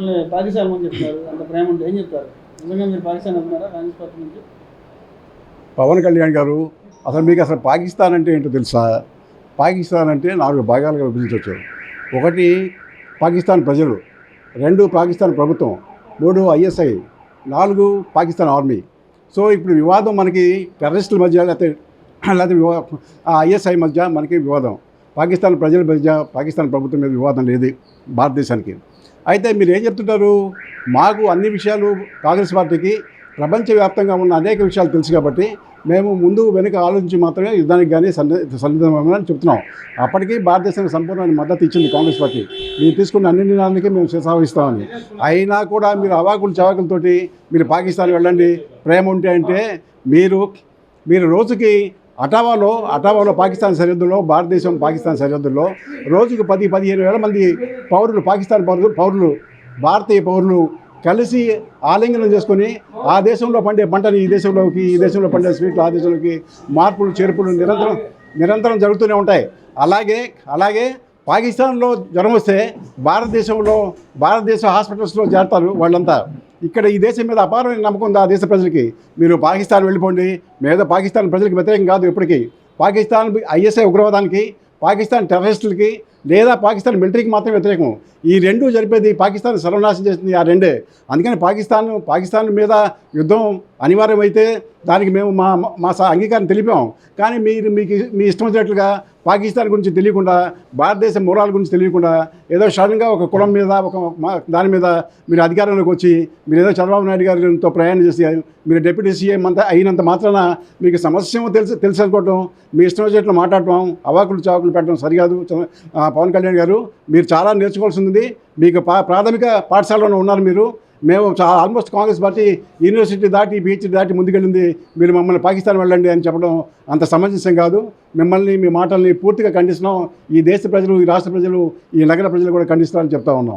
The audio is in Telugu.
పాకిస్తాన్ అని చెప్తున్నారు. అంత ప్రేమ ఉంటే ఏం చెప్తారు? నిజంగా మీరు పాకిస్తాన్ వెళ్తున్నారా కాంగ్రెస్ పార్టీ నుంచి? పవన్ కళ్యాణ్ గారు మీకు పాకిస్తాన్ అంటే ఏంటో తెలుసా? పాకిస్తాన్ అంటే 4 భాగాలుగా విభజించవచ్చు. 1 పాకిస్తాన్ ప్రజలు, 2 పాకిస్తాన్ ప్రభుత్వం, 3 ISI, 4 పాకిస్తాన్ ఆర్మీ. సో ఇప్పుడు వివాదం మనకి టెర్రరిస్టుల మధ్య లేకపోతే ISI మధ్య మనకి వివాదం. పాకిస్తాన్ ప్రజల మధ్య పాకిస్తాన్ ప్రభుత్వం మీద వివాదం లేదు భారతదేశానికి. అయితే మీరు ఏం చెప్తుంటారు? మాకు అన్ని విషయాలు కాంగ్రెస్ పార్టీకి ప్రపంచవ్యాప్తంగా ఉన్న అనేక విషయాలు తెలుసు కాబట్టి మేము ముందు వెనుక ఆలోచించి మాత్రమే యుద్ధానికి కానీ సన్నిధమని చెప్తున్నాం. అప్పటికీ భారతదేశానికి సంపూర్ణమైన మద్దతు ఇచ్చింది కాంగ్రెస్ పార్టీ. మీరు తీసుకున్న అన్ని నిర్ణయాలకి మేము శిరసావహిస్తామని. అయినా కూడా మీరు అవాకులు చవాకులతోటి మీరు పాకిస్తాన్ వెళ్ళండి ప్రేమ ఉంటే అంటే మీరు రోజుకి అటావాలో పాకిస్తాన్ సరిహద్దులో, భారతదేశం పాకిస్తాన్ సరిహద్దుల్లో రోజుకు 10-15 వేల మంది పౌరులు, పాకిస్తాన్ పౌరులు, భారతీయ పౌరులు కలిసి ఆలింగనం చేసుకొని ఆ దేశంలో పండే పంటని ఈ దేశంలో పండే స్వీట్లు ఆ దేశంలోకి మార్పులు చేర్పులు నిరంతరం జరుగుతూనే ఉంటాయి. అలాగే పాకిస్తాన్లో జ్వరం వస్తే భారతదేశ హాస్పిటల్స్లో చేరతారు వాళ్ళంతా. ఇక్కడ ఈ దేశం మీద అపారమైన నమ్మకం ఉంది ఆ దేశ ప్రజలకి. మీరు పాకిస్తాన్ వెళ్ళిపోండి, మీద పాకిస్తాన్ ప్రజలకు వ్యతిరేకం కాదు. ఎప్పటికీ పాకిస్తాన్ ISI ఉగ్రవాదానికి, పాకిస్తాన్ టెర్రరిస్టులకి లేదా పాకిస్తాన్ మిలిటరీకి మాత్రం వ్యతిరేకం. ఈ రెండూ జరిపేది పాకిస్తాన్ సర్వనాశనం చేస్తుంది ఆ రెండే. అందుకని పాకిస్తాన్ మీద యుద్ధం అనివార్యమైతే దానికి మేము మా అంగీకారం తెలిపాం. కానీ మీ ఇష్టం వచ్చినట్లుగా పాకిస్తాన్ గురించి తెలియకుండా, భారతదేశ మూలాల గురించి తెలియకుండా ఏదో సడన్గా ఒక కులం మీద దాని మీద మీరు అధికారంలోకి వచ్చి మీరు ఏదో చంద్రబాబు నాయుడు గారితో ప్రయాణం చేసి మీరు డిప్యూటీ సీఎం అంతా అయినంత మాత్రాన మీకు సమస్య తెలుసు అనుకోవటం, మీ ఇష్టం వచ్చినట్లు మాట్లాడటం, అవాకులు చాకులు పెట్టడం సరికాదు. పవన్ కళ్యాణ్ గారు, మీరు చాలా నేర్చుకోవాల్సి ఉంది. మీకు ప్రాథమిక పాఠశాలలో ఉన్నారు మేము ఆల్మోస్ట్ కాంగ్రెస్ పార్టీ యూనివర్సిటీ దాటి PhD దాటి ముందుకెళ్ళింది. మీరు మమ్మల్ని పాకిస్తాన్ వెళ్ళండి అని చెప్పడం అంత సమంజసం కాదు. మీ మాటల్ని పూర్తిగా ఖండిస్తున్నాం. ఈ దేశ ప్రజలు, ఈ రాష్ట్ర ప్రజలు, ఈ నగర ప్రజలు కూడా ఖండిస్తారని చెప్తా ఉన్నాం.